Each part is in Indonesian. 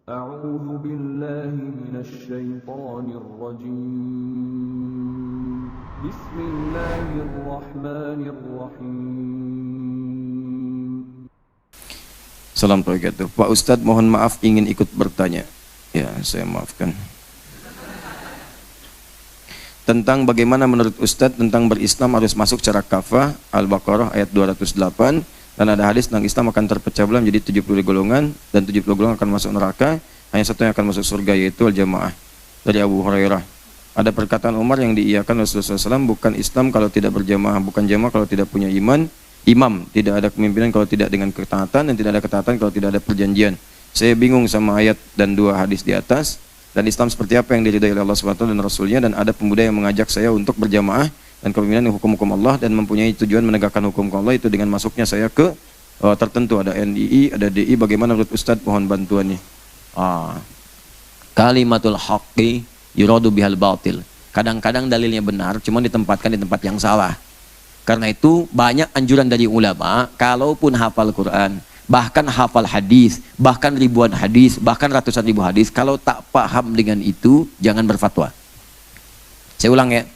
أعوذ بالله من الشيطان الرجيم بسم الله الرحمن الرحيم. Salam wabarakatuh. Pak Ustadz, mohon maaf ingin ikut bertanya. Ya, saya maafkan. Tentang bagaimana menurut Ustadz tentang berislam harus masuk secara kafah, Al-Baqarah ayat 208, dan ada hadis tentang Islam akan terpecah belah menjadi 70 golongan dan 70 golongan akan masuk neraka, hanya satu yang akan masuk surga yaitu al-jamaah. Dari Abu Hurairah. Ada perkataan Umar yang diiyakan Rasulullah SAW, bukan Islam kalau tidak berjamaah, bukan jamaah kalau tidak punya iman, imam tidak ada kepemimpinan kalau tidak dengan ketaatan, dan tidak ada ketaatan kalau tidak ada perjanjian. Saya bingung sama ayat dan dua hadis di atas. Dan Islam seperti apa yang diridai oleh Allah SWT dan Rasulnya, dan ada pemuda yang mengajak saya untuk berjamaah dan kepemimpinan hukum-hukum Allah dan mempunyai tujuan menegakkan hukum Allah itu dengan masuknya saya ke tertentu, ada NII, ada DI. Bagaimana menurut Ustadz, mohon bantuannya. Kalimatul haqqi yuradu bihal batil. Kadang-kadang dalilnya benar, cuma ditempatkan di tempat yang salah. Karena itu banyak anjuran dari ulama, kalaupun hafal Quran, bahkan hafal hadis, bahkan ribuan hadis, bahkan ratusan ribu hadis, kalau tak paham dengan itu, jangan berfatwa. Saya ulang ya,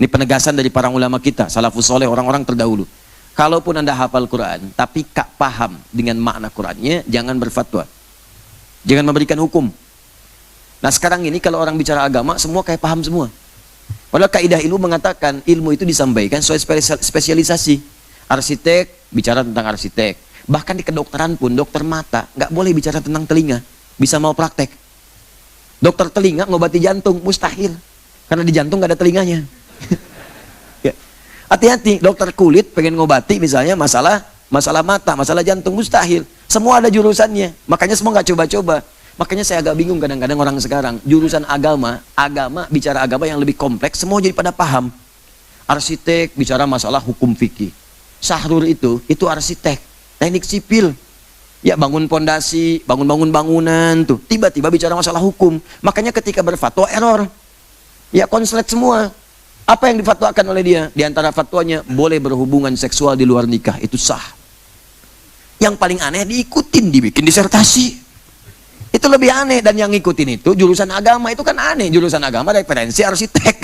ini penegasan dari para ulama kita, salafus soleh, orang-orang terdahulu. Kalaupun Anda hafal Quran, tapi tak paham dengan makna Qurannya, jangan berfatwa. Jangan memberikan hukum. Nah sekarang ini kalau orang bicara agama, semua kayak paham semua. Padahal kaidah ilmu mengatakan, ilmu itu disampaikan sesuai spesialisasi. Arsitek, bicara tentang arsitek. Bahkan di kedokteran pun, dokter mata nggak boleh bicara tentang telinga, bisa mau praktek. Dokter telinga ngobati jantung, mustahil, karena di jantung nggak ada telinganya. Ya. Hati-hati, dokter kulit pengen ngobati misalnya masalah mata, masalah jantung, mustahil. Semua ada jurusannya, makanya semua nggak coba-coba. Makanya saya agak bingung kadang-kadang orang sekarang, jurusan agama bicara agama yang lebih kompleks, semua jadi pada paham. Arsitek bicara masalah hukum fikih. Sahrur itu arsitek. Teknik sipil, ya bangun pondasi, bangun bangunan tuh, tiba-tiba bicara masalah hukum. Makanya ketika berfatwa error, ya konslet semua. Apa yang difatwakan oleh dia? Di antara fatwanya, boleh berhubungan seksual di luar nikah, itu sah. Yang paling aneh diikutin, dibikin disertasi. Itu lebih aneh, dan yang ngikutin itu jurusan agama, itu kan aneh. Jurusan agama referensi arsitek.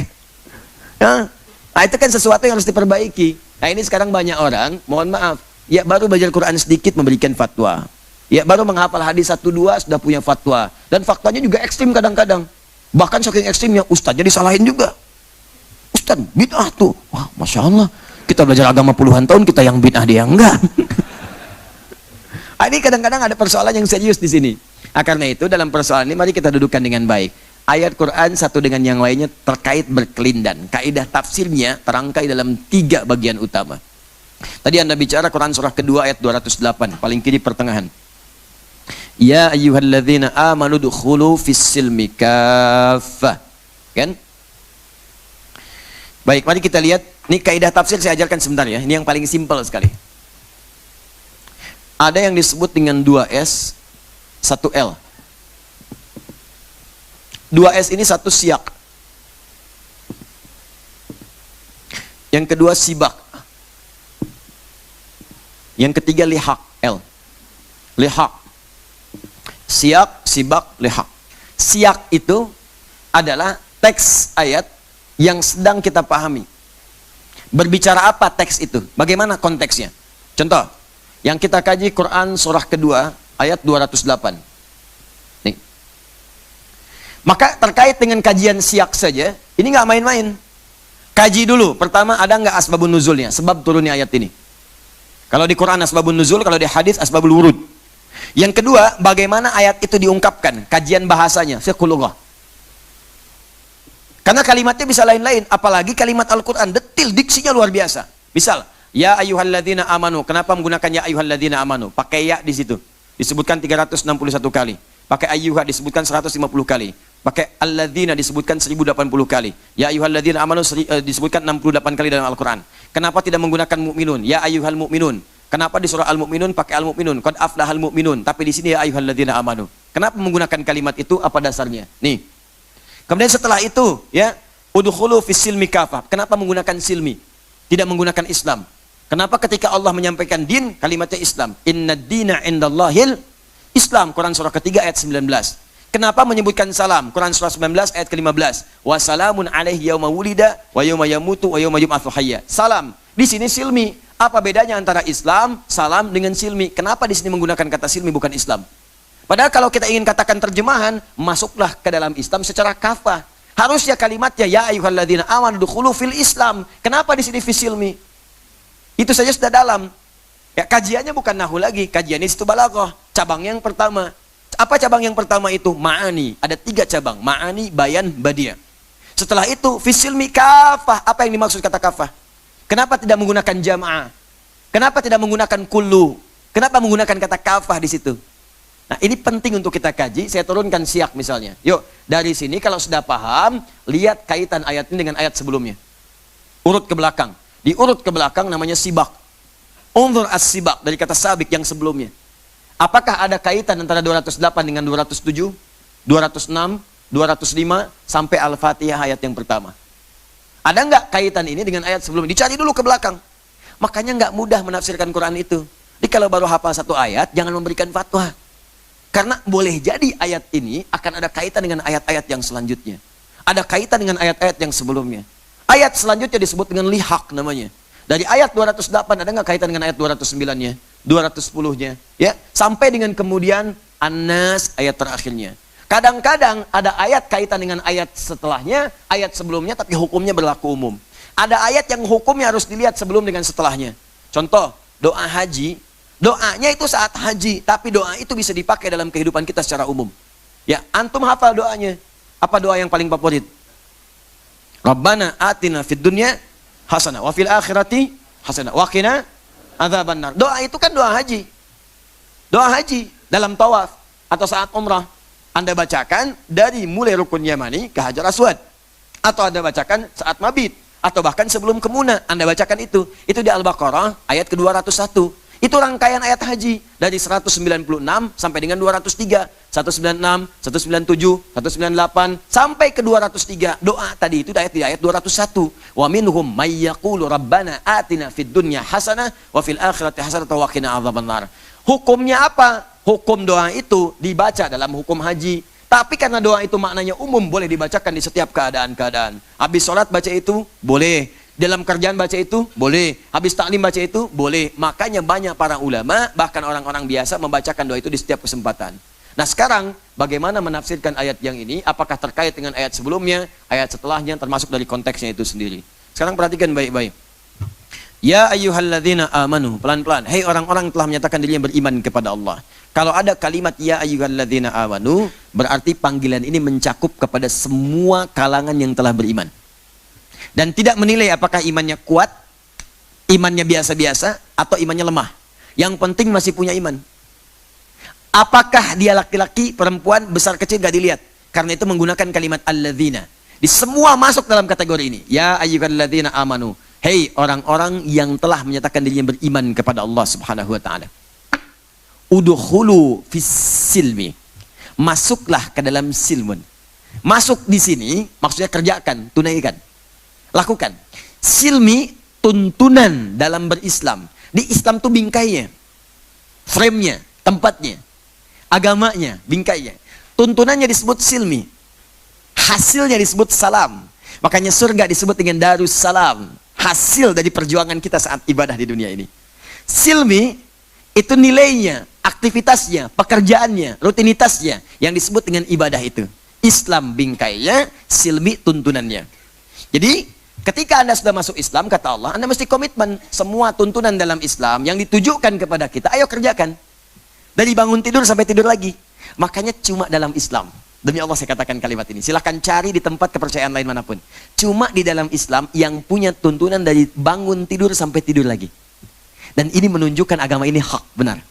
Ya. Nah itu kan sesuatu yang harus diperbaiki. Nah ini sekarang banyak orang, mohon maaf, ya baru belajar Quran sedikit memberikan fatwa. Ya baru menghafal hadis 1-2 sudah punya fatwa. Dan faktanya juga ekstrim kadang-kadang. Bahkan saking ekstrimnya, ustadznya disalahin juga. Ustadz, bid'ah tuh. Wah, Masya Allah. Kita belajar agama puluhan tahun, kita yang bid'ah, dia enggak. Ini kadang-kadang ada persoalan yang serius di sini. Nah, karena itu dalam persoalan ini mari kita dudukkan dengan baik. Ayat Quran satu dengan yang lainnya terkait berkelindan. Kaidah tafsirnya terangkai dalam 3 bagian utama. Tadi Anda bicara Quran surah kedua ayat 208, paling kiri pertengahan. Ya ayyuhalladzina amanu dukhulu fis-silmi kaffah. Kan? Baik, mari kita lihat. Ini kaidah tafsir saya ajarkan sebentar ya. Ini yang paling simpel sekali. Ada yang disebut dengan 2S, 1L. 2S ini satu siyak. Yang kedua sibak. Yang ketiga lihak, L. Lihak. Siyak, sibak, lihak. Siyak itu adalah teks ayat yang sedang kita pahami. Berbicara apa teks itu? Bagaimana konteksnya? Contoh, yang kita kaji Quran surah kedua ayat 208. Nih. Maka terkait dengan kajian siyak saja, ini nggak main-main. Kaji dulu, pertama ada nggak asbabun nuzulnya, sebab turunnya ayat ini. Kalau di Quran asbabun nuzul, kalau di hadis asbabul wurud. Yang kedua, bagaimana ayat itu diungkapkan, kajian bahasanya, fiqhullah. Karena kalimatnya bisa lain-lain, apalagi kalimat Al-Quran, detil, diksinya luar biasa. Misal, ya ayyuhalladzina amanu, kenapa menggunakan ya ayyuhalladzina amanu? Pakai ya di situ, disebutkan 361 kali. Pakai ayyuha disebutkan 150 kali. Pakai alladzina disebutkan 1080 kali. Ya ayyuhalladzina amanu disebutkan 68 kali dalam Al-Quran. Kenapa tidak menggunakan mu'minun? Ya ayyuhal mu'minun. Kenapa di surah Al-Mu'minun pakai Al-Mu'minun? Qad aflahal mu'minun. Tapi di sini ya ayyuhalladzina amanu. Kenapa menggunakan kalimat itu? Apa dasarnya? Nih. Kemudian setelah itu, ya, udkhulu fis silmi kafah. Kenapa menggunakan silmi? Tidak menggunakan Islam. Kenapa ketika Allah menyampaikan din, kalimatnya Islam? Inna dina indallahil Islam, Quran surah ketiga ayat 19. Kenapa menyebutkan salam? Quran surah 19 ayat ke-15. Wassalamun alaihi yauma wulida wa yauma yamutu wa yauma yub'atsu hayya. Salam. Di sini silmi. Apa bedanya antara Islam, salam dengan silmi? Kenapa di sini menggunakan kata silmi bukan Islam? Padahal kalau kita ingin katakan terjemahan, masuklah ke dalam Islam secara kafah. Harusnya kalimatnya ya ayyuhalladzina amanu dukhulu fil Islam. Kenapa di sini fi silmi? Itu saja sudah dalam. Ya, kajiannya bukan nahu lagi, kajiannya itu balaghah. Cabang yang pertama. Apa cabang yang pertama itu? Ma'ani. Ada 3 cabang. Ma'ani, bayan, badiah. Setelah itu, fisilmi kafah. Apa yang dimaksud kata kafah? Kenapa tidak menggunakan jama'ah? Kenapa tidak menggunakan kullu? Kenapa menggunakan kata kafah di situ? Nah, ini penting untuk kita kaji. Saya turunkan siak misalnya. Yuk, dari sini kalau sudah paham, lihat kaitan ayat ini dengan ayat sebelumnya. Urut ke belakang. Diurut ke belakang namanya sibak. Unzur as-sibak, dari kata sabik yang sebelumnya. Apakah ada kaitan antara 208 dengan 207, 206, 205 sampai Al-Fatihah ayat yang pertama? Ada nggak kaitan ini dengan ayat sebelumnya? Dicari dulu ke belakang. Makanya nggak mudah menafsirkan Quran itu. Jadi kalau baru hafal 1 ayat, jangan memberikan fatwa. Karena boleh jadi ayat ini akan ada kaitan dengan ayat-ayat yang selanjutnya. Ada kaitan dengan ayat-ayat yang sebelumnya. Ayat selanjutnya disebut dengan lihaq namanya. Dari ayat 208 ada nggak kaitan dengan ayat 209-nya? 210-nya, ya, sampai dengan kemudian An-Nas ayat terakhirnya. Kadang-kadang ada ayat kaitan dengan ayat setelahnya, ayat sebelumnya, tapi hukumnya berlaku umum. Ada ayat yang hukumnya harus dilihat sebelum dengan setelahnya. Contoh, doa haji, doanya itu saat haji, tapi doa itu bisa dipakai dalam kehidupan kita secara umum. Ya, antum hafal doanya. Apa doa yang paling favorit? Rabbana atina fid dunya hasanah wa fil akhirati hasanah wa qina adzabannar. Doa itu kan doa haji. Doa haji dalam tawaf atau saat umrah. Anda bacakan dari mulai rukun Yamani ke Hajar Aswad. Atau Anda bacakan saat mabit. Atau bahkan sebelum ke Muna. Anda bacakan itu. Itu di Al-Baqarah ayat ke-201. Itu rangkaian ayat haji. Dari 196 sampai dengan 203. 196, 197, 198 sampai ke 203. Doa tadi itu di ayat 201. Wa minhum may yaqulu rabbana atina fid dunya hasanah wa fil akhirati hasanah wa qina adzabannar. Hukumnya apa? Hukum doa itu dibaca dalam hukum haji. Tapi karena doa itu maknanya umum, boleh dibacakan di setiap keadaan-keadaan. Habis sholat baca itu, boleh. Dalam kerjaan baca itu, boleh. Habis taklim baca itu, boleh. Makanya banyak para ulama, bahkan orang-orang biasa membacakan doa itu di setiap kesempatan. Nah sekarang, bagaimana menafsirkan ayat yang ini? Apakah terkait dengan ayat sebelumnya, ayat setelahnya, termasuk dari konteksnya itu sendiri? Sekarang perhatikan baik-baik. Ya ayyuhalladzina amanu, pelan-pelan. Hei orang-orang yang telah menyatakan dirinya beriman kepada Allah. Kalau ada kalimat ya ayyuhalladzina amanu, berarti panggilan ini mencakup kepada semua kalangan yang telah beriman. Dan tidak menilai apakah imannya kuat, imannya biasa-biasa, atau imannya lemah. Yang penting masih punya iman. Apakah dia laki-laki, perempuan, besar kecil gak dilihat. Karena itu menggunakan kalimat alladzina. Di semua masuk dalam kategori ini. Ya ayyuhalladzina amanu. Hei orang-orang yang telah menyatakan dirinya beriman kepada Allah Subhanahu wa taala. Udkhulu fis silmi. Masuklah ke dalam silmun. Masuk di sini maksudnya kerjakan, tunaikan. Lakukan. Silmi tuntunan dalam berislam. Di Islam tuh bingkainya. Frame-nya, tempatnya. Agamanya, bingkainya. Tuntunannya disebut silmi. Hasilnya disebut salam. Makanya surga disebut dengan Darussalam. Hasil dari perjuangan kita saat ibadah di dunia ini. Silmi itu nilainya, aktivitasnya, pekerjaannya, rutinitasnya yang disebut dengan ibadah itu. Islam bingkainya, silmi tuntunannya. Jadi ketika Anda sudah masuk Islam, kata Allah, Anda mesti komitmen. Semua tuntunan dalam Islam yang ditujukan kepada kita, ayo kerjakan. Dari bangun tidur sampai tidur lagi. Makanya cuma dalam Islam. Demi Allah saya katakan kalimat ini. Silahkan cari di tempat kepercayaan lain manapun. Cuma di dalam Islam yang punya tuntunan dari bangun tidur sampai tidur lagi. Dan ini menunjukkan agama ini hak, benar.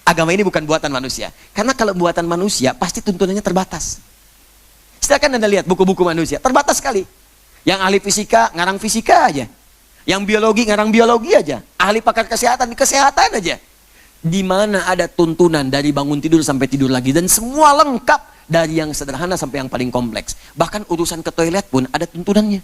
Agama ini bukan buatan manusia. Karena kalau buatan manusia, pasti tuntunannya terbatas. Silahkan Anda lihat buku-buku manusia. Terbatas sekali. Yang ahli fisika, ngarang fisika aja. Yang biologi, ngarang biologi aja. Ahli pakar kesehatan, kesehatan aja. Di mana ada tuntunan dari bangun tidur sampai tidur lagi. Dan semua lengkap. Dari yang sederhana sampai yang paling kompleks. Bahkan urusan ke toilet pun ada tuntunannya.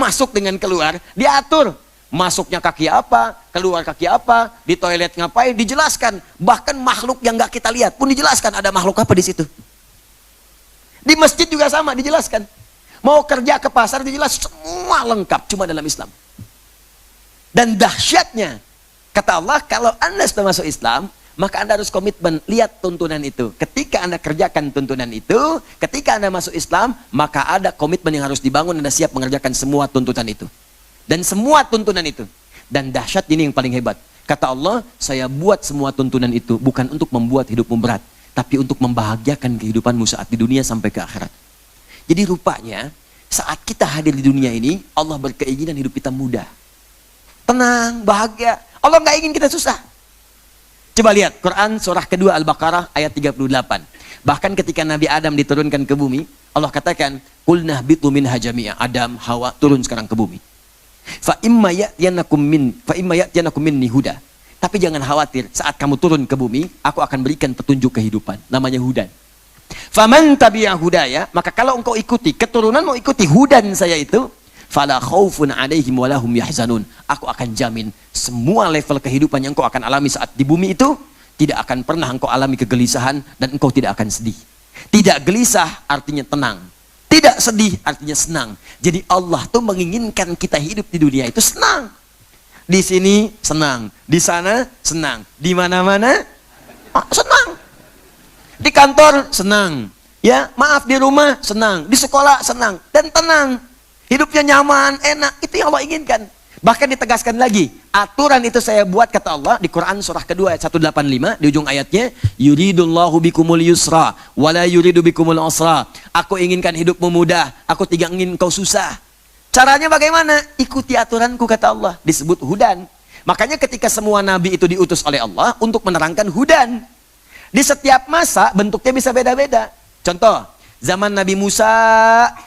Masuk dengan keluar, diatur. Masuknya kaki apa, keluar kaki apa, di toilet ngapain, dijelaskan. Bahkan makhluk yang nggak kita lihat pun dijelaskan ada makhluk apa di situ. Di masjid juga sama, dijelaskan. Mau kerja ke pasar dijelas, semua lengkap, cuma dalam Islam. Dan dahsyatnya, kata Allah, kalau Anda sudah masuk Islam, maka Anda harus komitmen, lihat tuntunan itu. Ketika Anda kerjakan tuntunan itu, ketika Anda masuk Islam, maka ada komitmen yang harus dibangun, Anda siap mengerjakan semua tuntutan itu. Dan semua tuntunan itu. Dan dahsyat ini yang paling hebat. Kata Allah, saya buat semua tuntunan itu, bukan untuk membuat hidupmu berat, tapi untuk membahagiakan kehidupanmu saat di dunia sampai ke akhirat. Jadi rupanya, saat kita hadir di dunia ini, Allah berkeinginan hidup kita mudah. Tenang, bahagia. Allah nggak ingin kita susah. Coba lihat Quran surah kedua Al-Baqarah ayat 38. Bahkan ketika Nabi Adam diturunkan ke bumi, Allah katakan, "Qul nahbitu minha jami'a." Adam, Hawa turun sekarang ke bumi. Fa imma ya'tiyanakum minni huda. Tapi jangan khawatir, saat kamu turun ke bumi, aku akan berikan petunjuk kehidupan, namanya hudan. Faman tabi'a hudaya, maka kalau engkau ikuti, keturunan mau ikuti hudan saya itu, fala khaufun 'alaihim wa lahum yahzanun. Aku akan jamin semua level kehidupan yang engkau akan alami saat di bumi itu tidak akan pernah engkau alami kegelisahan dan engkau tidak akan sedih. Tidak gelisah artinya tenang. Tidak sedih artinya senang. Jadi Allah tuh menginginkan kita hidup di dunia itu senang. Di sini senang, di sana senang, di mana-mana senang. Di kantor senang. Ya, maaf di rumah senang, di sekolah senang dan tenang. Hidupnya nyaman, enak, itu yang Allah inginkan. Bahkan ditegaskan lagi, aturan itu saya buat, kata Allah di Quran surah kedua ayat 185 di ujung ayatnya, yuridullahu bikumul yusra wala yuridu bikumul usra. Aku inginkan hidupmu mudah, aku tidak ingin kau susah. Caranya bagaimana? Ikuti aturanku, kata Allah. Disebut hudan. Makanya ketika semua nabi itu diutus oleh Allah untuk menerangkan hudan. Di setiap masa bentuknya bisa beda-beda. Contoh, zaman Nabi Musa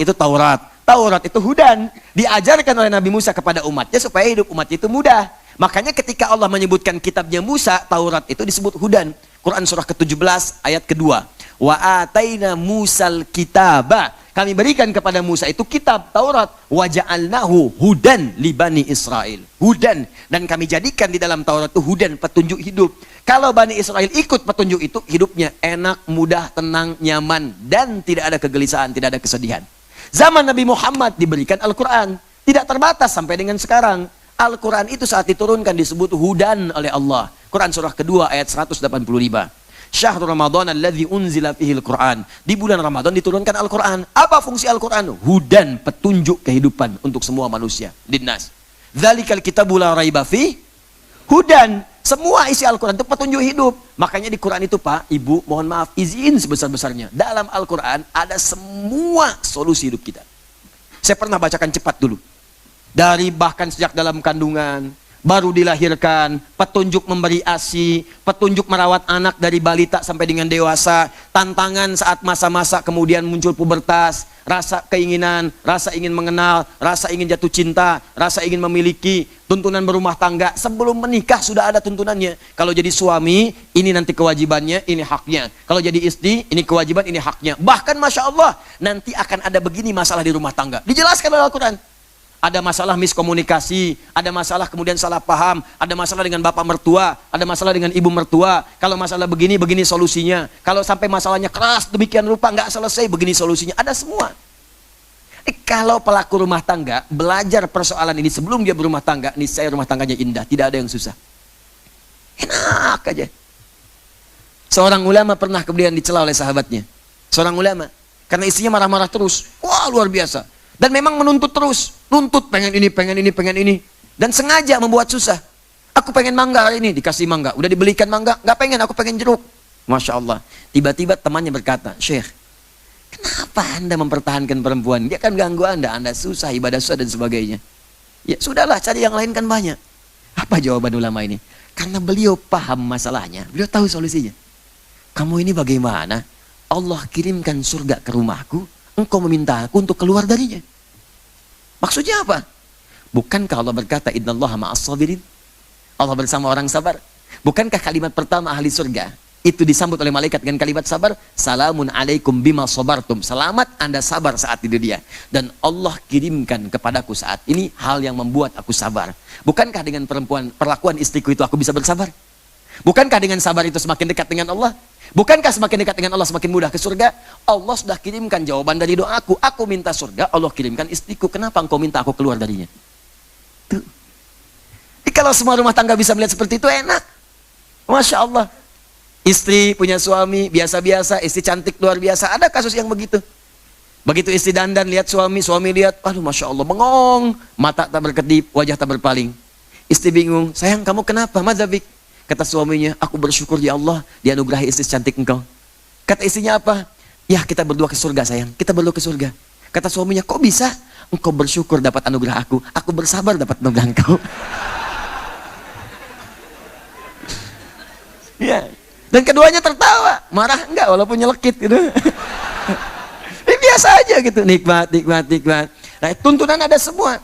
itu Taurat. Taurat itu hudan, diajarkan oleh Nabi Musa kepada umatnya supaya hidup umat itu mudah. Makanya ketika Allah menyebutkan kitabnya Musa, Taurat itu disebut hudan. Quran surah ke-17 ayat kedua. Wa ataina Musal kitaba. Kami berikan kepada Musa itu kitab Taurat. Wa ja'alnahu hudan li Bani Israel. Hudan. Dan kami jadikan di dalam Taurat itu hudan, petunjuk hidup. Kalau Bani Israel ikut petunjuk itu, hidupnya enak, mudah, tenang, nyaman. Dan tidak ada kegelisahan, tidak ada kesedihan. Zaman Nabi Muhammad diberikan Al-Quran. Tidak terbatas sampai dengan sekarang. Al-Quran itu saat diturunkan disebut hudan oleh Allah. Quran surah kedua ayat 185. Syahrul Ramadan alladzi unzila fihil Quran. Di bulan Ramadan diturunkan Al-Quran. Apa fungsi Al-Quran? Hudan, petunjuk kehidupan untuk semua manusia. Dinnas. Dzalikal kitabu la raiba fi hudan. Semua isi Al-Quran itu petunjuk hidup. Makanya di Quran itu, Pak, Ibu, mohon maaf, izin sebesar-besarnya. Dalam Al-Quran ada semua solusi hidup kita. Saya pernah bacakan cepat dulu. Dari bahkan sejak dalam kandungan, baru dilahirkan, petunjuk memberi ASI, petunjuk merawat anak dari balita sampai dengan dewasa, tantangan saat masa-masa kemudian muncul pubertas, rasa keinginan, rasa ingin mengenal, rasa ingin jatuh cinta, rasa ingin memiliki, tuntunan berumah tangga. Sebelum menikah sudah ada tuntunannya. Kalau jadi suami, ini nanti kewajibannya, ini haknya. Kalau jadi istri, ini kewajiban, ini haknya. Bahkan Masya Allah, nanti akan ada begini masalah di rumah tangga. Dijelaskan oleh Al-Quran. Ada masalah miskomunikasi, ada masalah kemudian salah paham, ada masalah dengan bapak mertua, ada masalah dengan ibu mertua. Kalau masalah begini, begini solusinya. Kalau sampai masalahnya keras, demikian rupa, nggak selesai, begini solusinya. Ada semua. Kalau pelaku rumah tangga belajar persoalan ini sebelum dia berumah tangga, niscaya rumah tangganya indah, tidak ada yang susah. Enak aja. Seorang ulama pernah kemudian dicela oleh sahabatnya. Seorang ulama, karena istrinya marah-marah terus. Wah, luar biasa. Dan memang menuntut terus, nuntut pengen ini, pengen ini, pengen ini. Dan sengaja membuat susah. Aku pengen mangga hari ini, dikasih mangga. Udah dibelikan mangga, nggak pengen, aku pengen jeruk. Masya Allah. Tiba-tiba temannya berkata, Syekh, kenapa Anda mempertahankan perempuan? Dia kan ganggu Anda susah, ibadah susah dan sebagainya. Ya sudahlah, cari yang lain kan banyak. Apa jawaban ulama ini? Karena beliau paham masalahnya, beliau tahu solusinya. Kamu ini bagaimana? Allah kirimkan surga ke rumahku, engkau meminta aku untuk keluar darinya. Maksudnya apa? Bukankah Allah berkata, innallaha ma'as sabirin? Allah bersama orang sabar. Bukankah kalimat pertama ahli surga? itu disambut oleh malaikat dengan kalimat sabar, salamun alaikum bima sabartum. Selamat Anda sabar saat di dunia. Dan Allah kirimkan kepadaku saat ini hal yang membuat aku sabar. Bukankah dengan perlakuan istriku itu aku bisa bersabar? Bukankah dengan sabar itu semakin dekat dengan Allah? Bukankah semakin dekat dengan Allah semakin mudah ke surga? Allah sudah kirimkan jawaban dari doaku. Aku minta surga, Allah kirimkan istriku. Kenapa engkau minta aku keluar darinya? Tuh. Jadi kalau semua rumah tangga bisa melihat seperti itu, enak. Masya Allah. Istri punya suami biasa-biasa, istri cantik luar biasa. Ada kasus yang begitu. Begitu istri dandan lihat suami, suami lihat, aduh Masya Allah, bengong. Mata tak berkedip, wajah tak berpaling. Istri bingung, sayang kamu kenapa? Madzabik. Kata suaminya, aku bersyukur ya Allah, dianugerahi istri cantik engkau. Kata istrinya apa? Ya kita berdua ke surga sayang, kita berdua ke surga. Kata suaminya, kok bisa? Engkau bersyukur dapat anugerah aku bersabar dapat anugerah engkau. Ya. Dan keduanya tertawa, marah enggak walaupun nyelekit gitu. Ini biasa aja gitu, nikmat. Nah, tuntunan ada semua.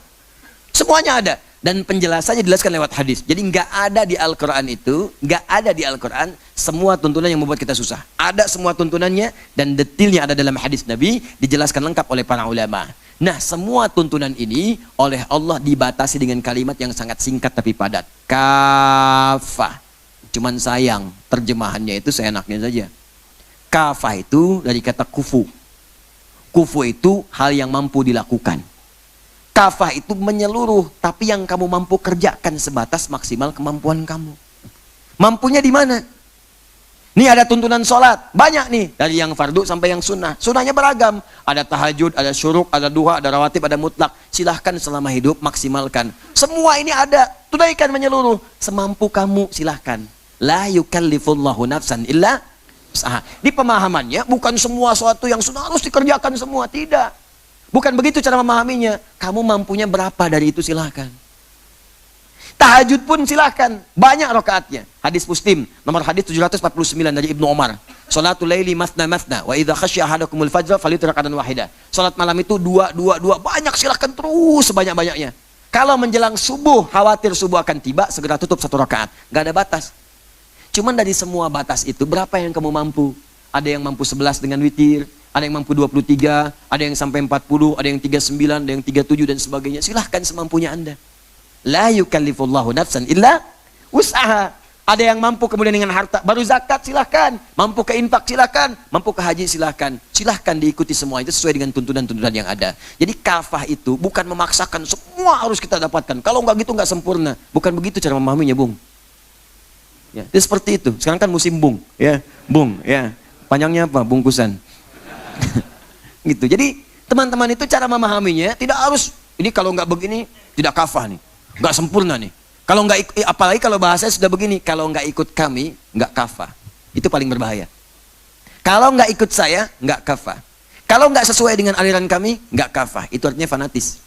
Semuanya ada. Dan penjelasannya dijelaskan lewat hadis. Jadi enggak ada di Al-Quran itu, enggak ada di Al-Quran semua tuntunan yang membuat kita susah. Ada semua tuntunannya dan detailnya ada dalam hadis Nabi, dijelaskan lengkap oleh para ulama. Nah, semua tuntunan ini oleh Allah dibatasi dengan kalimat yang sangat singkat tapi padat. Kafah. Cuman sayang, terjemahannya itu seenaknya saja. Kafah itu dari kata kufu. Kufu itu hal yang mampu dilakukan. Kafah itu menyeluruh, tapi yang kamu mampu kerjakan sebatas maksimal kemampuan kamu. Mampunya di mana? Nih ada tuntunan sholat, banyak nih. Dari yang fardu sampai yang sunnah. Sunnahnya beragam. Ada tahajud, ada syuruk, ada duha, ada rawatib, ada mutlak. Silahkan selama hidup, maksimalkan. Semua ini ada, tunaikan menyeluruh. Semampu kamu, silahkan. La yukallifullahu nafsan illa usaha. Di pemahamannya bukan semua sesuatu yang sudah harus dikerjakan semua, tidak. Bukan begitu cara memahaminya. Kamu mampunya berapa dari itu silahkan. Tahajud pun silahkan, banyak rakaatnya. Hadis Muslim nomor hadis 749 dari Ibnu Umar. Salatul laili masna masna wa idza khasya ahadakumul fajr falyutir rakatan wahida. Salat malam itu dua, banyak silahkan terus sebanyak-banyaknya. Kalau menjelang subuh khawatir subuh akan tiba, segera tutup 1 rakaat. Gak ada batas. Cuman dari semua batas itu, berapa yang kamu mampu? Ada yang mampu 11 dengan witir, ada yang mampu 23, ada yang sampai 40, ada yang 39, ada yang 37 dan sebagainya. Silahkan semampunya Anda. La yukallifullahu nafsan illa usaha. Ada yang mampu kemudian dengan harta, baru zakat silahkan. Mampu ke infak silahkan, mampu ke haji silahkan. Silahkan diikuti semua itu sesuai dengan tuntunan-tuntunan yang ada. Jadi kafah itu bukan memaksakan semua harus kita dapatkan. Kalau enggak gitu enggak sempurna. Bukan begitu cara memahaminya, Bung. Ya, itu seperti itu. Sekarang kan musim bung, ya, bung, ya. Panjangnya apa? Bungkusan. Gitu. Jadi teman-teman itu cara memahaminya tidak harus ini kalau nggak begini tidak kafah nih, nggak sempurna nih. Kalau nggak, apalagi kalau bahasanya sudah begini, kalau nggak ikut kami nggak kafah. Itu paling berbahaya. Kalau nggak ikut saya nggak kafah. Kalau nggak sesuai dengan aliran kami nggak kafah. Itu artinya fanatis.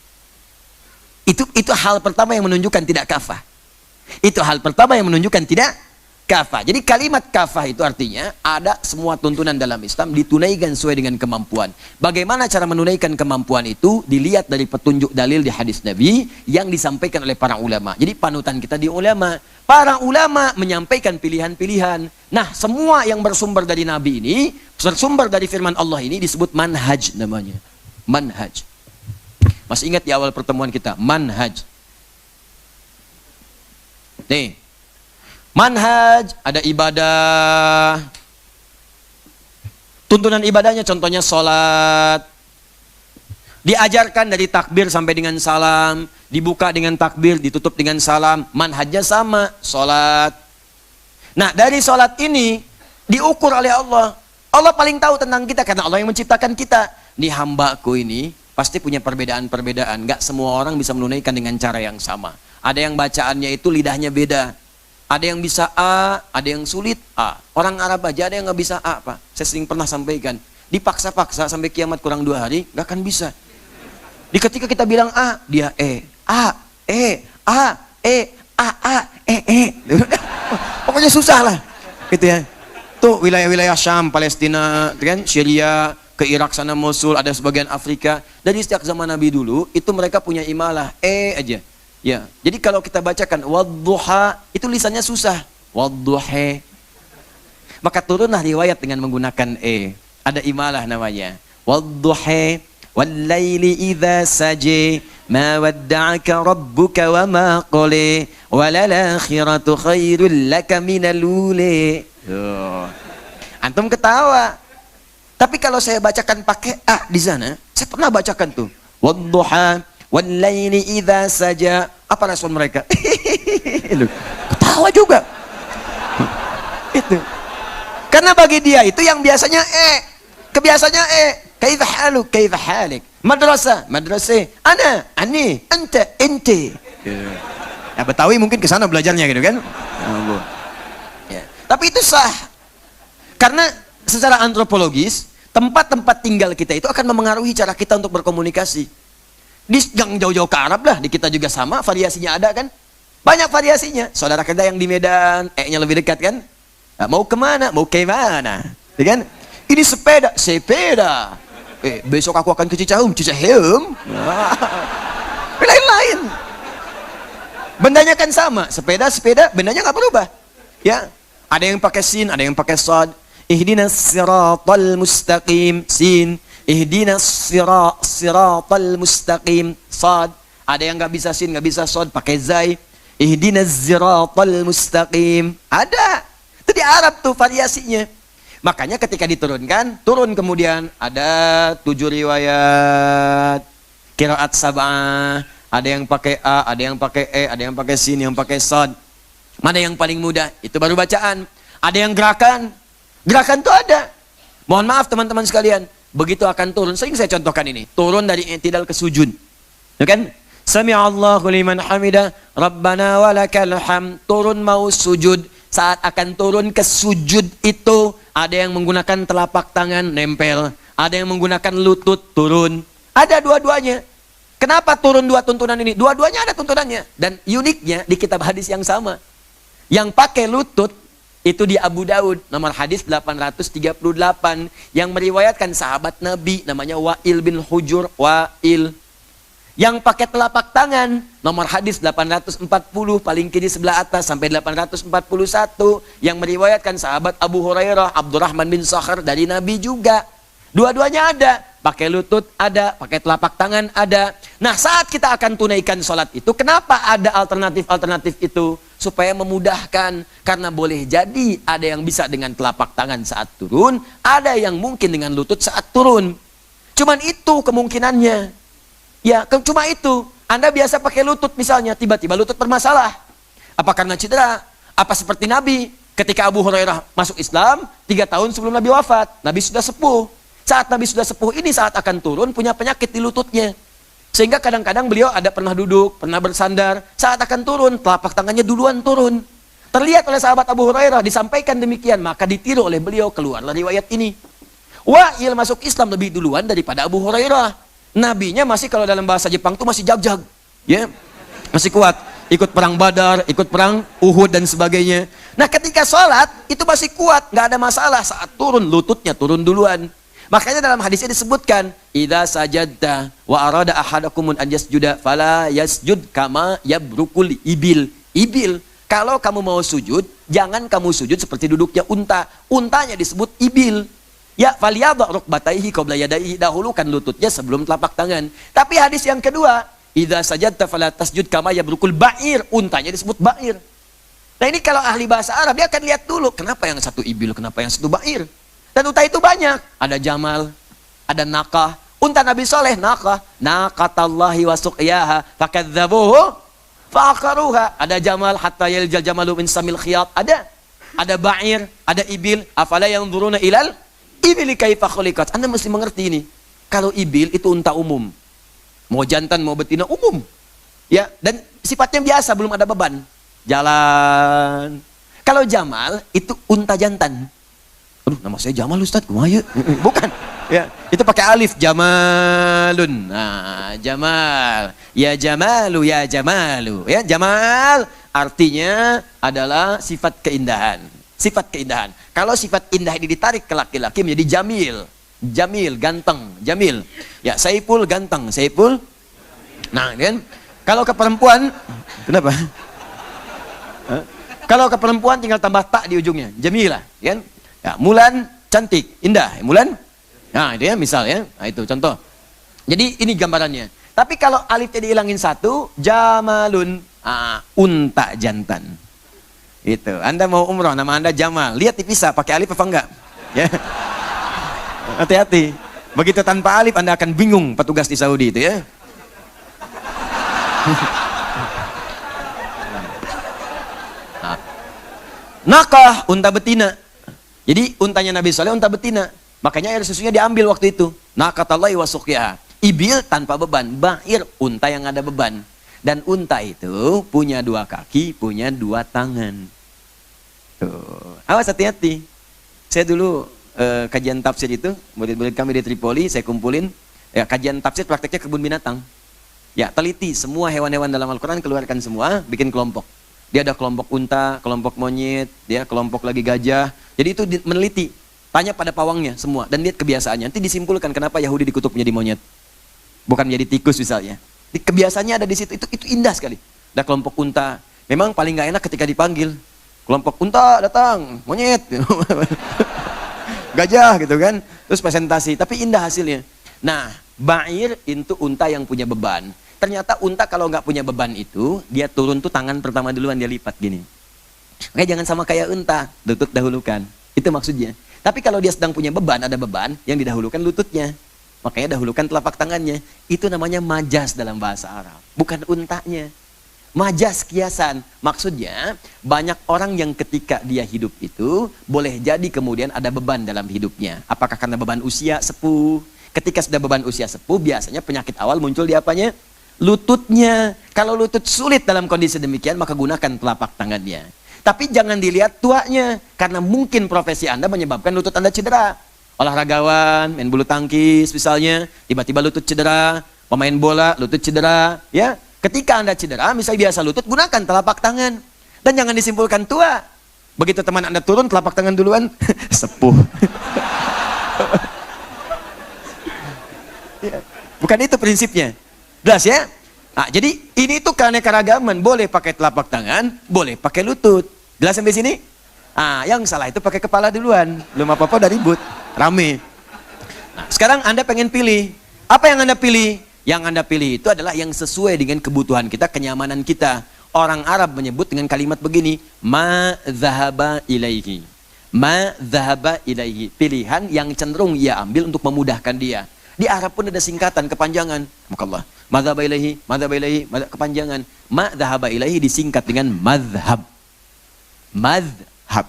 Itu hal pertama yang menunjukkan tidak kafah. Itu hal pertama yang menunjukkan tidak kafah. Jadi kalimat kafah itu artinya ada semua tuntunan dalam Islam ditunaikan sesuai dengan kemampuan. Bagaimana cara menunaikan kemampuan itu dilihat dari petunjuk dalil di hadis Nabi yang disampaikan oleh para ulama. Jadi panutan kita di ulama. Para ulama menyampaikan pilihan-pilihan. Nah, semua yang bersumber dari Nabi ini, bersumber dari firman Allah ini disebut manhaj namanya. Manhaj. Masih ingat di awal pertemuan kita, manhaj. Nih, manhaj, ada ibadah. Tuntunan ibadahnya contohnya sholat. Diajarkan dari takbir sampai dengan salam. Dibuka dengan takbir, ditutup dengan salam. Manhajnya sama, sholat. Nah, dari sholat ini diukur oleh Allah. Allah paling tahu tentang kita karena Allah yang menciptakan kita. Nih hambaku ini pasti punya perbedaan-perbedaan. Gak semua orang bisa menunaikan dengan cara yang sama. Ada yang bacaannya itu lidahnya beda. Ada yang bisa A, ada yang sulit A. Orang Arab aja ada yang nggak bisa A, Pak. Saya sering pernah sampaikan. Dipaksa-paksa sampai kiamat kurang 2 hari, nggak akan bisa. Di ketika kita bilang A, dia E. A, E, A, E, A, A, E, E. Pokoknya susah lah. Gitu ya. Tuh wilayah-wilayah Syam, Palestina, kan, Syria, ke Irak sana Mosul, ada sebagian Afrika. Dari sejak zaman Nabi dulu, itu mereka punya imalah E aja. Ya, jadi kalau kita bacakan wadduha itu lisannya susah. Wadduhe. Maka turunlah riwayat dengan menggunakan ada imalah namanya. Wadduha wallaili idza saja ma wadda'aka rabbuka wa ma qala walal akhiratu khairul laka minal ula. Antum ketawa. Tapi kalau saya bacakan pakai di sana, saya pernah bacakan tuh. Wadduha wallaili idza saja. Apa respon mereka? Ketawa juga. Itu. Karena bagi dia itu yang biasanya kebiasaannya kaifa haluk, kaifa halik. Madrasah, madrasah. Ana, ani, anta, ente. Ya, Betawi mungkin ke sana belajarnya gitu kan. Ya. Tapi itu sah. Karena secara antropologis, tempat-tempat tinggal kita itu akan memengaruhi cara kita untuk berkomunikasi. Di gang jauh-jauh ke Arab lah, di kita juga sama, variasinya ada kan? Banyak variasinya. Saudara kita yang di Medan, nya lebih dekat kan? Nah, mau kemana? Mau ke mana? Ya kan? Ini sepeda, sepeda. Besok aku akan ke Cicahem, Cicahem. Lain-lain. Bendanya kan sama, sepeda, sepeda, bendanya nggak berubah. Ya, ada yang pakai sin, ada yang pakai sad. Ihdinas siratal mustaqim, sin. Ihdinas siratal mustaqim, sad. Ada yang nggak bisa sin, nggak bisa sad, pakai zai. Ihdinas siratal mustaqim. Ada. Itu di Arab tuh variasinya. Makanya ketika diturunkan, turun kemudian ada 7 riwayat qiraat sab'ah, ada yang pakai a, ada yang pakai ada yang pakai sin, yang pakai sad. Mana yang paling mudah? Itu baru bacaan. Ada yang gerakan. Gerakan tuh ada. Mohon maaf teman-teman sekalian, begitu akan turun, sering saya contohkan ini. Turun dari i'tidal ke sujud. Ya kan? Sami'allahu liman hamidah, Rabbana walakal hamd. Turun mau sujud. Saat akan turun ke sujud itu, ada yang menggunakan telapak tangan nempel, ada yang menggunakan lutut turun. Ada dua-duanya. Kenapa turun dua tuntunan ini? Dua-duanya ada tuntunannya. Dan uniknya di kitab hadis yang sama. Yang pakai lutut itu di Abu Daud, nomor hadis 838, yang meriwayatkan sahabat Nabi namanya Wa'il bin Hujur, Wa'il. Yang pakai telapak tangan, nomor hadis 840, paling kiri sebelah atas sampai 841, yang meriwayatkan sahabat Abu Hurairah, Abdurrahman bin Sakhar dari Nabi juga. Dua-duanya ada, pakai lutut ada, pakai telapak tangan ada. Nah, saat kita akan tunaikan sholat itu, kenapa ada alternatif-alternatif itu? Supaya memudahkan, karena boleh jadi ada yang bisa dengan telapak tangan saat turun, ada yang mungkin dengan lutut saat turun. Cuman itu kemungkinannya. Ya, cuma itu. Anda biasa pakai lutut misalnya, tiba-tiba lutut bermasalah. Apa karena cedera? Apa seperti Nabi? Ketika Abu Hurairah masuk Islam, 3 tahun sebelum Nabi wafat. Nabi sudah sepuh. Saat Nabi sudah sepuh ini, saat akan turun, punya penyakit di lututnya. Sehingga kadang-kadang beliau ada pernah duduk, pernah bersandar. Saat akan turun, telapak tangannya duluan turun. Terlihat oleh sahabat Abu Hurairah, disampaikan demikian. Maka ditiru oleh beliau, keluarlah riwayat ini. Wa'il masuk Islam lebih duluan daripada Abu Hurairah. Nabinya masih, kalau dalam bahasa Jepang tuh masih jag-jag, ya, masih kuat, ikut perang Badar, ikut perang Uhud dan sebagainya. Nah, ketika sholat itu masih kuat, nggak ada masalah. Saat turun, lututnya turun duluan. Makanya dalam hadisnya disebutkan, idza sajadta wa arada ahadakum an yasjuda fala yasjud kama yabrukul ibil. Ibil, kalau kamu mau sujud, jangan kamu sujud seperti duduknya unta. Untanya disebut ibil. Ya, faliyadha rukbataihi qabla yadaihi, dahulukan lututnya sebelum telapak tangan. Tapi hadis yang kedua, idza sajadta fala tasjud kama yabrukul ba'ir, untanya disebut ba'ir. Nah, ini kalau ahli bahasa Arab dia akan lihat dulu, kenapa yang satu ibil, kenapa yang satu ba'ir. Dan unta itu banyak, ada jamal, ada naqah. Unta Nabi Soleh naqah, naqatallahi wa suqyaha fakadzabuhu fa'aqaruha. Ada jamal hatta yaljal jamalu min samil khiyat, ada ba'ir, ada ibil, afala yanzuruna ilal ibili kaifa khuliqat. Anda mesti mengerti ini. Kalau ibil itu unta umum. Mau jantan, mau betina umum. Ya, dan sifatnya biasa, belum ada beban. Jalan. Kalau jamal itu unta jantan. Aduh, nama saya Jamal Ustaz, kumaha ya? Bukan. Ya, itu pakai alif, jamalun. Nah, jamal. Ya jamalu, ya jamalu. Ya, jamal artinya adalah sifat keindahan. Sifat keindahan. Kalau sifat indah ini ditarik ke laki-laki menjadi jamil. Jamil, ganteng, jamil. Ya, Saiful ganteng, Saiful. Nah, kan? Kalau ke perempuan, kenapa? Kalau ke perempuan tinggal tambah tak di ujungnya, jamilah, kan? Ya, Mulan cantik, indah. Mulan, nah itu ya misal ya. Nah itu contoh. Jadi ini gambarannya. Tapi kalau alifnya dihilangin satu, jamalun, unta jantan. Itu. Anda mau umroh, nama Anda Jamal. Lihat dipisah, pakai alif apa enggak? Ya. Hati-hati. Begitu tanpa alif, Anda akan bingung petugas di Saudi itu ya. Nakah, unta betina. Jadi untanya Nabi Saleh unta betina. Makanya air susunya diambil waktu itu. Nakatallahi wa suqyaha. Ibil tanpa beban, ba'ir unta yang ada beban. Dan unta itu punya 2 kaki, punya 2 tangan. Tuh. Awas hati-hati. Saya dulu kajian tafsir itu, murid-murid kami di Tripoli, saya kumpulin. Ya, kajian tafsir prakteknya kebun binatang. Ya, teliti semua hewan-hewan dalam Al-Quran, keluarkan semua, bikin kelompok. Dia ada kelompok unta, kelompok monyet, dia kelompok lagi gajah. Jadi itu meneliti, tanya pada pawangnya semua, dan lihat kebiasaannya. Nanti disimpulkan kenapa Yahudi dikutuk menjadi monyet. Bukan menjadi tikus misalnya. Kebiasaannya ada di situ, itu indah sekali. Ada kelompok unta, memang paling nggak enak ketika dipanggil. Kelompok unta datang, monyet. Gajah gitu kan. Terus presentasi, tapi indah hasilnya. Nah, ba'ir itu unta yang punya beban. Ternyata unta kalau nggak punya beban itu, dia turun tuh tangan pertama duluan dia lipat gini. Makanya jangan sama kayak unta, lutut dahulukan. Itu maksudnya. Tapi kalau dia sedang punya beban, ada beban, yang didahulukan lututnya. Makanya dahulukan telapak tangannya. Itu namanya majas dalam bahasa Arab. Bukan untanya. Majas kiasan. Maksudnya, banyak orang yang ketika dia hidup itu, boleh jadi kemudian ada beban dalam hidupnya. Apakah karena beban usia sepuh? Ketika sudah beban usia sepuh, biasanya penyakit awal muncul di apanya? Lututnya. Kalau lutut sulit dalam kondisi demikian, maka gunakan telapak tangannya. Tapi jangan dilihat tuanya. Karena mungkin profesi Anda menyebabkan lutut Anda cedera. Olahragawan, main bulu tangkis misalnya, tiba-tiba lutut cedera, pemain bola, lutut cedera, ya. Ketika Anda cedera, misalnya biasa lutut, gunakan telapak tangan. Dan jangan disimpulkan tua. Begitu teman Anda turun, telapak tangan duluan, sepuh. Ya. Bukan itu prinsipnya. Jelas ya? Nah, jadi ini tuh keanekaragaman, boleh pakai telapak tangan, boleh pakai lutut. Jelas sampai sini? Yang salah itu pakai kepala duluan. Belum apa-apa udah ribut. Rame. Nah, sekarang Anda pengen pilih. Apa yang Anda pilih? Yang Anda pilih itu adalah yang sesuai dengan kebutuhan kita, kenyamanan kita. Orang Arab menyebut dengan kalimat begini, ma dhahaba ilaihi. Ma dhahaba ilaihi. Pilihan yang cenderung ia ambil untuk memudahkan dia. Di Arab pun ada singkatan, kepanjangan. Makallah. Ma dhahaba ilaihi, kepanjangan. Ma dhahaba ilaihi disingkat dengan madhab. Madhab.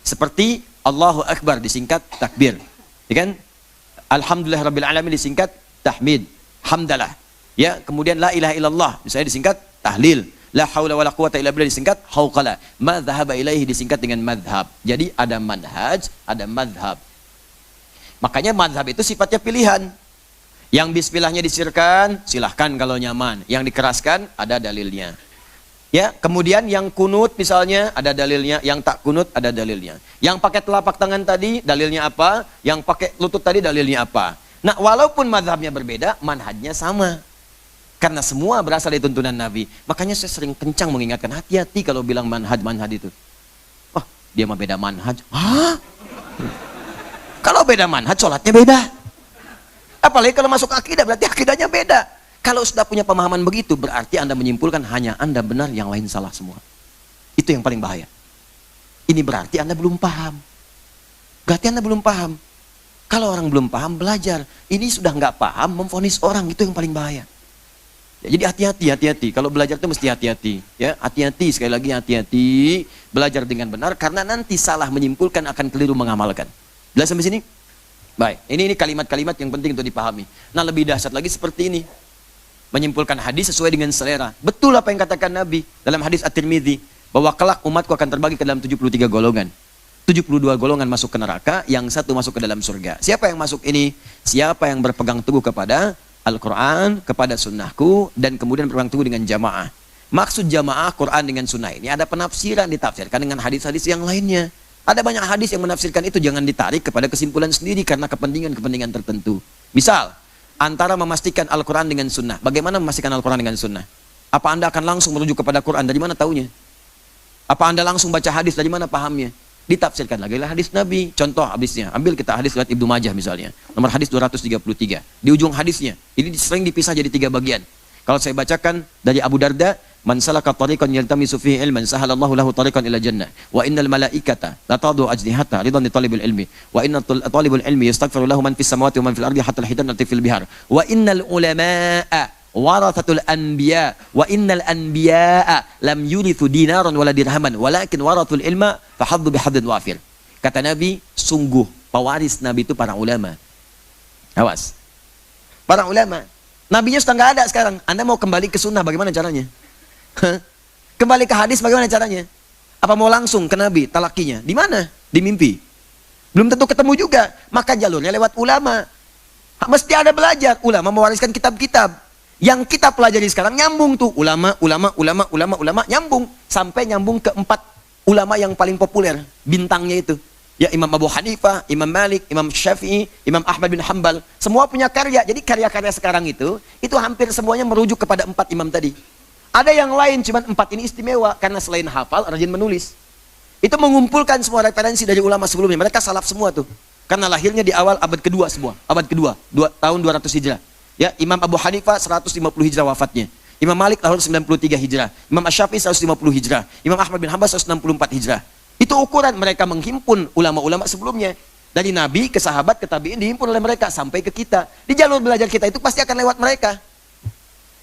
Seperti Allahu Akbar disingkat takbir. Ya kan? Alhamdulillah Rabbil Alamin disingkat tahmid. Hamdalah. Ya, kemudian la ilaha illallah misalnya disingkat tahlil. La haula wala quwata illa billah disingkat hauqala. Ma dhahaba ilaihi disingkat dengan madhab. Jadi ada manhaj, ada madhab. Makanya madhab itu sifatnya pilihan. Yang bismillahnya disirkan, silahkan kalau nyaman. Yang dikeraskan, ada dalilnya. Ya, kemudian yang kunut misalnya ada dalilnya, yang tak kunut ada dalilnya. Yang pakai telapak tangan tadi dalilnya apa? Yang pakai lutut tadi dalilnya apa? Nah, walaupun mazhabnya berbeda, manhajnya sama. Karena semua berasal dari tuntunan Nabi. Makanya saya sering kencang mengingatkan, hati-hati kalau bilang manhaj itu. Oh, dia mah beda manhaj. Hah? Kalau beda manhaj, sholatnya beda. Apalagi kalau masuk akidah, berarti akidahnya beda. Kalau sudah punya pemahaman begitu, berarti Anda menyimpulkan hanya Anda benar, yang lain salah semua. Itu yang paling bahaya. Ini berarti Anda belum paham. Berarti Anda belum paham. Kalau orang belum paham, belajar. Ini sudah nggak paham, memvonis orang, itu yang paling bahaya. Ya, jadi hati-hati. Kalau belajar itu mesti hati-hati. Ya, hati-hati, sekali lagi hati-hati. Belajar dengan benar, karena nanti salah menyimpulkan akan keliru mengamalkan. Jelas sampai sini? Baik, ini kalimat-kalimat yang penting untuk dipahami. Nah, lebih dahsyat lagi seperti ini. Menyimpulkan hadis sesuai dengan selera. Betul apa yang katakan Nabi dalam hadis At-Tirmidzi, bahwa kelak umatku akan terbagi ke dalam 73 golongan. 72 golongan masuk ke neraka, yang satu masuk ke dalam surga. Siapa yang masuk ini? Siapa yang berpegang teguh kepada Al-Quran, kepada sunnahku, dan kemudian berpegang teguh dengan jamaah. Maksud jamaah Quran dengan sunnah ini ada penafsiran, ditafsirkan dengan hadis-hadis yang lainnya. Ada banyak hadis yang menafsirkan itu, jangan ditarik kepada kesimpulan sendiri karena kepentingan-kepentingan tertentu. Misal, antara memastikan Al-Quran dengan sunnah. Bagaimana memastikan Al-Quran dengan sunnah? Apa Anda akan langsung merujuk kepada Quran? Dari mana taunya? Apa Anda langsung baca hadis? Dari mana pahamnya? ditafsirkan lagi lah hadis Nabi. Contoh hadisnya, ambil kita hadis riwayat Ibnu Majah misalnya, nomor hadis 233. Di ujung hadisnya, ini sering dipisah jadi 3 bagian. Kalau saya bacakan dari Abu Darda, man salaka tariqan yaltamisu fihi ilman sahalallahu lahu tariqan ila jannah wa innal malaikata la tadu ajnihata ridan li talibil ilmi wa inna talibul ilmi yastaghfiru lahu man fis samawati wa man fil ardi hatta al hitanati fil bihar wa innal ulamaa warathatul anbiya wa innal anbiyaa lam yurithu dinaran wala dirhaman walakin warathul ilma fahaddu bihadin wafir. Kata Nabi, sungguh pewaris Nabi itu para ulama. Awas, para ulama. Nabinya sudah nggak ada sekarang. Anda mau kembali ke sunnah, bagaimana caranya? Kembali ke hadis, bagaimana caranya? Apa mau langsung ke Nabi, talakinya? Di mana? Di mimpi. Belum tentu ketemu juga. Maka jalurnya lewat ulama. Mesti ada belajar. Ulama mewariskan kitab-kitab. Yang kita pelajari sekarang nyambung tuh. Ulama, nyambung. Sampai nyambung ke 4 ulama yang paling populer. Bintangnya itu. Ya, Imam Abu Hanifah, Imam Malik, Imam Syafi'i, Imam Ahmad bin Hanbal. Semua punya karya. Jadi karya-karya sekarang itu hampir semuanya merujuk kepada 4 imam tadi. Ada yang lain, cuman 4 ini istimewa. Karena selain hafal, rajin menulis. Itu mengumpulkan semua referensi dari ulama sebelumnya. Mereka salaf semua tuh. Karena lahirnya di awal abad kedua semua. Abad kedua, tahun 200 Hijrah. Ya, Imam Abu Hanifah 150 Hijrah wafatnya. Imam Malik lahir 93 Hijrah. Imam Syafi'i 150 Hijrah. Imam Ahmad bin Hanbal 164 Hijrah. Itu ukuran mereka menghimpun ulama-ulama sebelumnya. Dari Nabi ke sahabat ke tabi'in dihimpun oleh mereka sampai ke kita. Di jalur belajar kita itu pasti akan lewat mereka.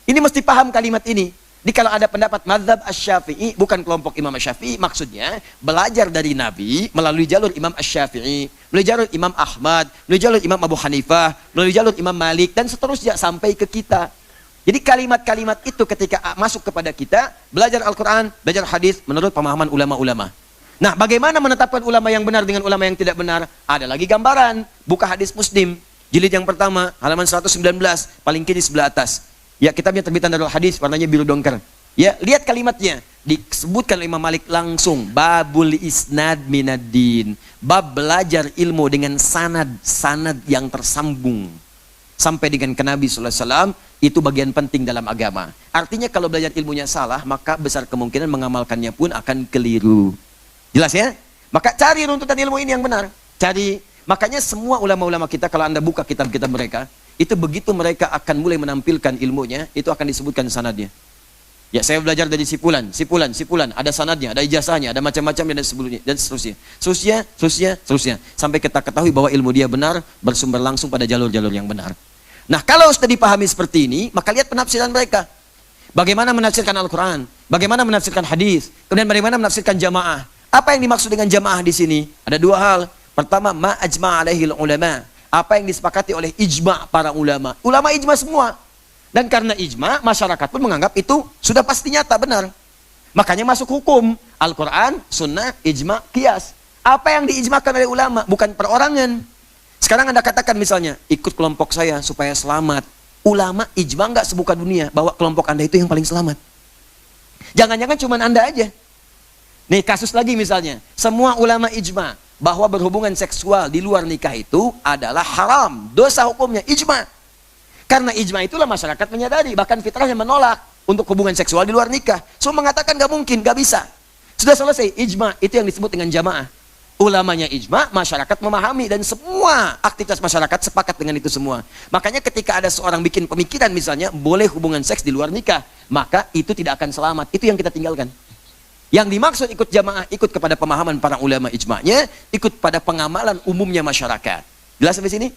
Ini mesti paham kalimat ini. Jadi kalau ada pendapat mazhab Asy-Syafi'i, bukan kelompok Imam Asy-Syafi'i, maksudnya belajar dari Nabi melalui jalur Imam Asy-Syafi'i, melalui jalur Imam Ahmad, melalui jalur Imam Abu Hanifah, melalui jalur Imam Malik, dan seterusnya sampai ke kita. Jadi kalimat-kalimat itu ketika masuk kepada kita, belajar Al-Quran, belajar hadis menurut pemahaman ulama-ulama. Nah, bagaimana menetapkan ulama yang benar dengan ulama yang tidak benar? Ada lagi gambaran. Buka hadis Muslim, jilid yang pertama, halaman 119, paling kiri sebelah atas. Ya, kitabnya terbitan Darul Hadis, warnanya biru dongker. Ya, lihat kalimatnya. Disebutkan oleh Imam Malik langsung, babul isnad minaddin. Bab belajar ilmu dengan sanad yang tersambung. Sampai dengan ke Nabi SAW, itu bagian penting dalam agama. Artinya kalau belajar ilmunya salah, maka besar kemungkinan mengamalkannya pun akan keliru. Jelas ya? Maka cari runtutan ilmu ini yang benar. Cari. Makanya semua ulama-ulama kita, kalau Anda buka kitab-kitab mereka, itu begitu mereka akan mulai menampilkan ilmunya, itu akan disebutkan sanadnya. Ya, saya belajar dari sipulan. Ada sanadnya, ada ijazahnya, ada macam-macam dan seterusnya. Seterusnya. Sampai kita ketahui bahwa ilmu dia benar, bersumber langsung pada jalur-jalur yang benar. Nah, kalau sudah dipahami seperti ini, maka lihat penafsiran mereka. Bagaimana menafsirkan Al-Quran, bagaimana menafsirkan hadis, kemudian bagaimana menafsirkan jamaah. Apa yang dimaksud dengan jamaah di sini? Ada 2 hal. Pertama, ma ajma' alaihil ulama. Apa yang disepakati oleh ijma' para ulama. Ulama ijma' semua. Dan karena ijma', masyarakat pun menganggap itu sudah pasti nyata, benar. Makanya masuk hukum. Al-Quran, sunnah, ijma', qiyas. Apa yang diijma'kan oleh ulama, bukan perorangan. Sekarang Anda katakan misalnya, ikut kelompok saya supaya selamat. Ulama ijma' nggak sebuka dunia bahwa kelompok Anda itu yang paling selamat. Jangan-jangan cuma Anda aja. Nih, kasus lagi misalnya, semua ulama ijma' bahwa berhubungan seksual di luar nikah itu adalah haram, dosa hukumnya, ijma'. Karena ijma' itulah masyarakat menyadari, bahkan fitrahnya menolak untuk hubungan seksual di luar nikah. So mengatakan gak mungkin, gak bisa. Sudah selesai, ijma' itu yang disebut dengan jamaah. Ulamanya ijma', masyarakat memahami, dan semua aktivitas masyarakat sepakat dengan itu semua. Makanya ketika ada seorang bikin pemikiran misalnya, boleh hubungan seks di luar nikah, maka itu tidak akan selamat. Itu yang kita tinggalkan. Yang dimaksud ikut jamaah, ikut kepada pemahaman para ulama ijma'nya, ikut pada pengamalan umumnya masyarakat. Jelas sampai sini?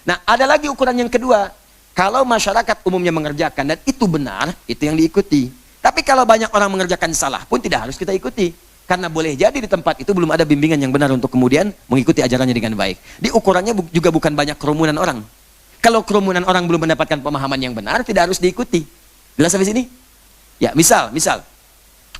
Nah, ada lagi ukuran yang kedua. Kalau masyarakat umumnya mengerjakan dan itu benar, itu yang diikuti. Tapi kalau banyak orang mengerjakan salah pun tidak harus kita ikuti. Karena boleh jadi di tempat itu belum ada bimbingan yang benar untuk kemudian mengikuti ajarannya dengan baik. Di ukurannya juga bukan banyak kerumunan orang. Kalau kerumunan orang belum mendapatkan pemahaman yang benar, tidak harus diikuti. Jelas sampai sini? Ya, misal.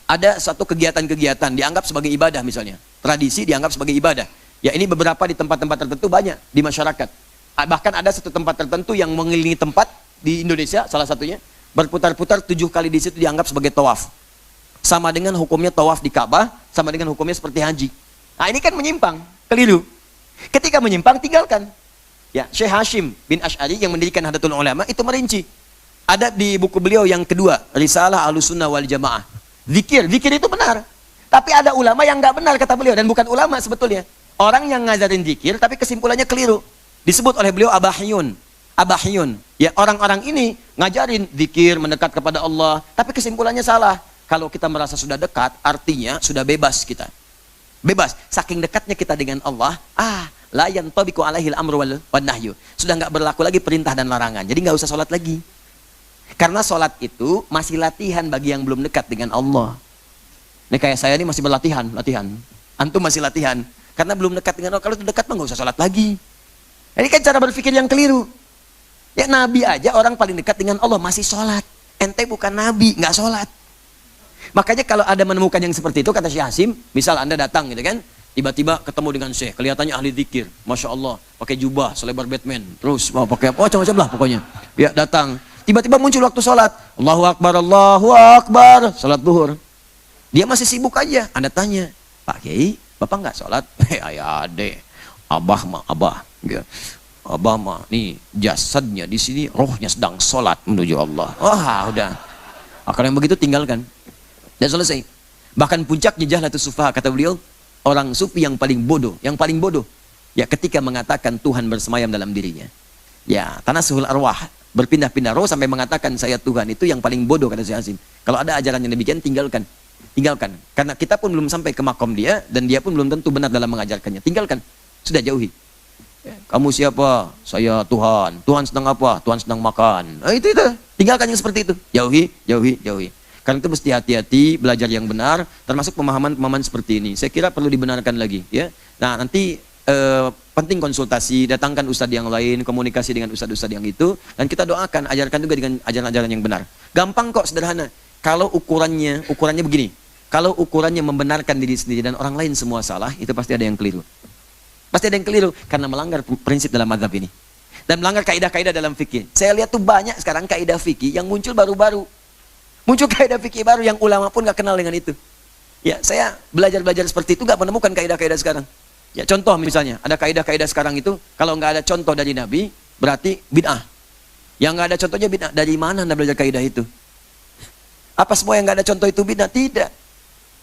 Ada satu kegiatan-kegiatan dianggap sebagai ibadah misalnya. Tradisi dianggap sebagai ibadah. Ya, ini beberapa di tempat-tempat tertentu banyak di masyarakat. Bahkan ada satu tempat tertentu yang mengelilingi tempat di Indonesia, salah satunya, berputar-putar 7 kali di situ dianggap sebagai tawaf. Sama dengan hukumnya tawaf di Ka'bah, sama dengan hukumnya seperti haji. Nah, ini kan menyimpang, keliru. Ketika menyimpang, tinggalkan. Ya, Syekh Hashim bin Asy'ari yang mendirikan Nahdlatul Ulama itu merinci. Ada di buku beliau yang kedua, Risalah Ahlussunnah wal Jamaah. Zikir itu benar. Tapi ada ulama yang nggak benar kata beliau, dan bukan ulama sebetulnya. Orang yang ngajarin zikir tapi kesimpulannya keliru. Disebut oleh beliau abahyun. Abahyun. Ya, orang-orang ini ngajarin zikir mendekat kepada Allah, tapi kesimpulannya salah. Kalau kita merasa sudah dekat, artinya sudah bebas kita. Bebas. Saking dekatnya kita dengan Allah, la yantabiqu alaihil amru wan nahyu. Sudah nggak berlaku lagi perintah dan larangan. Jadi nggak usah sholat lagi. Karena sholat itu masih latihan bagi yang belum dekat dengan Allah. Ini kayak saya ini masih berlatihan, Antum masih latihan. Karena belum dekat dengan Allah. Kalau sudah dekat mah nggak usah sholat lagi. Ini kan cara berpikir yang keliru. Ya Nabi aja orang paling dekat dengan Allah masih sholat. Ente bukan Nabi, nggak sholat. Makanya kalau ada menemukan yang seperti itu, kata Syekh Hasim, misal Anda datang gitu kan, tiba-tiba ketemu dengan Syekh, kelihatannya ahli zikir, Masya Allah, pakai jubah, selebar Batman, terus mau pakai apa, macam-macam lah pokoknya. Ya datang, tiba-tiba muncul waktu sholat, Allahu Akbar, sholat zuhur. Dia masih sibuk aja. Anda tanya, Pak Kiai, Bapak nggak sholat? Ayah adek, Abah mah, Abah. Ya. Abah mah, nih jasadnya di sini, rohnya sedang sholat menuju Allah. Udah. Kalau yang begitu tinggalkan. Dan selesai. Bahkan puncaknya jahlatus sufaha, kata beliau, orang sufi yang paling bodoh, ya ketika mengatakan Tuhan bersemayam dalam dirinya. Ya, tanasuhul arwah, berpindah-pindah roh sampai mengatakan saya Tuhan, itu yang paling bodoh, kata Syekh Hasim. Kalau ada ajaran yang demikian, tinggalkan. Karena kita pun belum sampai ke makom dia, dan dia pun belum tentu benar dalam mengajarkannya. Tinggalkan. Sudah jauhi. Ya, kamu siapa? Saya Tuhan. Tuhan sedang apa? Tuhan sedang makan. Itu. Tinggalkan yang seperti itu. Jauhi. Karena itu mesti hati-hati, belajar yang benar, termasuk pemahaman-pemahaman seperti ini. Saya kira perlu dibenarkan lagi. Ya. Nah, nanti penting konsultasi, datangkan ustadz yang lain, komunikasi dengan ustadz-ustadz yang itu, dan kita doakan, ajarkan juga dengan ajaran-ajaran yang benar. Gampang kok, sederhana. Kalau ukurannya begini, kalau ukurannya membenarkan diri sendiri dan orang lain semua salah, itu pasti ada yang keliru. Pasti ada yang keliru, karena melanggar prinsip dalam mazhab ini. Dan melanggar kaidah-kaidah dalam fikih. Saya lihat tuh banyak sekarang kaidah fikih yang muncul baru-baru. Muncul kaidah fikih baru yang ulama pun nggak kenal dengan itu. Ya, saya belajar seperti itu nggak menemukan kaidah-kaidah sekarang. Ya, contoh misalnya, ada kaidah-kaidah sekarang itu, kalau nggak ada contoh dari Nabi, berarti bid'ah. Yang nggak ada contohnya bid'ah. Dari mana Anda belajar kaidah itu? Apa semua yang nggak ada contoh itu bid'ah? Tidak.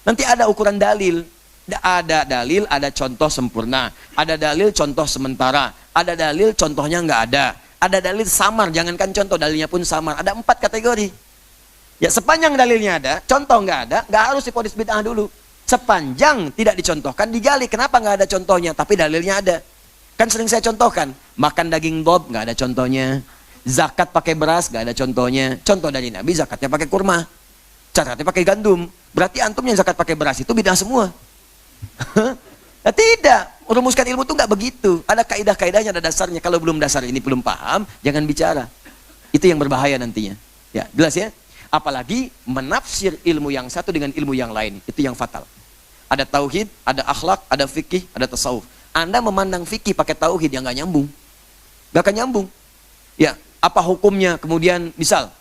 Nanti ada ukuran dalil. Ada dalil, ada contoh sempurna. Ada dalil, contoh sementara. Ada dalil, contohnya nggak ada. Ada dalil samar, jangankan contoh, dalilnya pun samar. Ada 4 kategori. Ya, sepanjang dalilnya ada, contoh nggak ada, nggak harus divonis bid'ah dulu. Sepanjang tidak dicontohkan, digali. Kenapa nggak ada contohnya? Tapi dalilnya ada. Kan sering saya contohkan. Makan daging dob, nggak ada contohnya. Zakat pakai beras, nggak ada contohnya. Contoh dari Nabi, zakatnya pakai kurma. Zakatnya pakai gandum. Berarti antum yang zakat pakai beras itu bid'ah semua. Nah, tidak. Rumuskan ilmu itu nggak begitu. Ada kaidah-kaidahnya, ada dasarnya. Kalau belum dasar ini belum paham, jangan bicara. Itu yang berbahaya nantinya. Ya, jelas ya? Apalagi menafsir ilmu yang satu dengan ilmu yang lain, itu yang fatal. Ada tauhid, ada akhlak, ada fikih, ada tasawuf. Anda memandang fikih pakai tauhid yang nggak nyambung, nggak akan nyambung. Ya, apa hukumnya? Kemudian misal,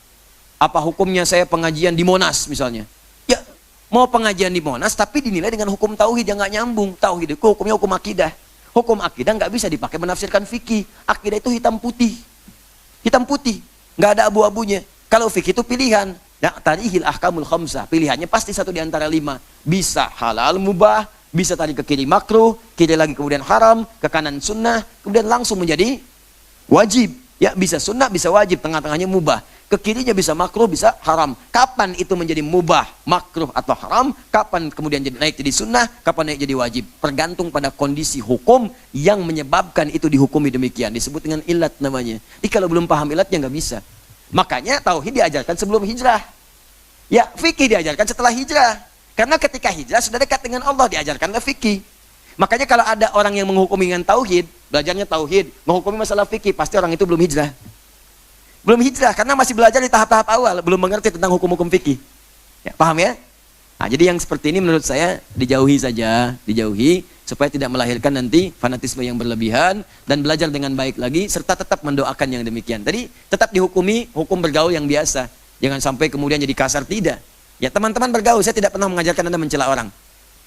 apa hukumnya saya pengajian di Monas misalnya? Ya, mau pengajian di Monas tapi dinilai dengan hukum tauhid yang nggak nyambung. Tauhid itu hukumnya hukum akidah. Hukum akidah nggak bisa dipakai menafsirkan fikih. Akidah itu hitam putih, nggak ada abu-abunya. Kalau fikih itu pilihan, ya tarihil ahkamul khamsah, pilihannya pasti satu di antara 5. Bisa halal mubah, bisa tadi ke kiri makruh, kiri lagi kemudian haram, ke kanan sunnah, kemudian langsung menjadi wajib. Ya, bisa sunnah, bisa wajib, tengah-tengahnya mubah. Ke kirinya bisa makruh, bisa haram. Kapan itu menjadi mubah, makruh atau haram? Kapan kemudian naik jadi sunnah? Kapan naik jadi wajib? Tergantung pada kondisi hukum yang menyebabkan itu dihukumi demikian. Disebut dengan ilat namanya. Jadi kalau belum paham ilatnya nggak bisa. Makanya tauhid diajarkan sebelum hijrah. Ya, fikih diajarkan setelah hijrah. Karena ketika hijrah sudah dekat dengan Allah, diajarkanlah fikih. Makanya kalau ada orang yang menghukumi dengan tauhid, belajarnya tauhid, menghukumi masalah fikih, pasti orang itu belum hijrah. Belum hijrah karena masih belajar di tahap-tahap awal, belum mengerti tentang hukum-hukum fikih. Ya, paham ya? Nah, jadi yang seperti ini menurut saya dijauhi saja, dijauhi supaya tidak melahirkan nanti fanatisme yang berlebihan, dan belajar dengan baik lagi serta tetap mendoakan yang demikian. Tadi tetap dihukumi hukum bergaul yang biasa. Jangan sampai kemudian jadi kasar, tidak. Ya, teman-teman bergaul, saya tidak pernah mengajarkan Anda mencela orang.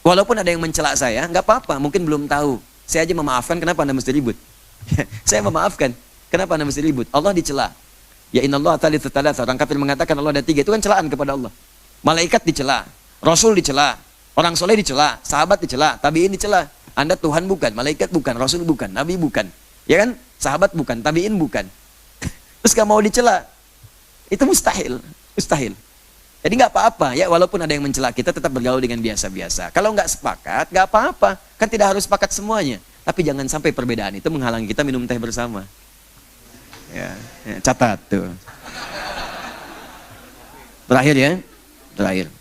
Walaupun ada yang mencela saya, nggak apa-apa, mungkin belum tahu. Saya aja memaafkan, kenapa Anda mesti ribut? Saya memaafkan, kenapa Anda mesti ribut? Allah dicela. Ya innallaha thalithu thalatha, orang kafir mengatakan Allah ada 3, itu kan celaan kepada Allah. Malaikat dicela, Rasul dicela, Orang soleh dicela, sahabat dicela, tabiin dicela. Anda Tuhan bukan, malaikat bukan, Rasul bukan, Nabi bukan. Ya kan? Sahabat bukan, tabiin bukan. Terus gak mau dicela. Itu mustahil. Mustahil. Jadi nggak apa-apa ya, walaupun ada yang mencela kita tetap bergaul dengan biasa-biasa. Kalau nggak sepakat, nggak apa-apa. Kan tidak harus sepakat semuanya. Tapi jangan sampai perbedaan itu menghalangi kita minum teh bersama. Ya, catat tuh. Terakhir ya, terakhir.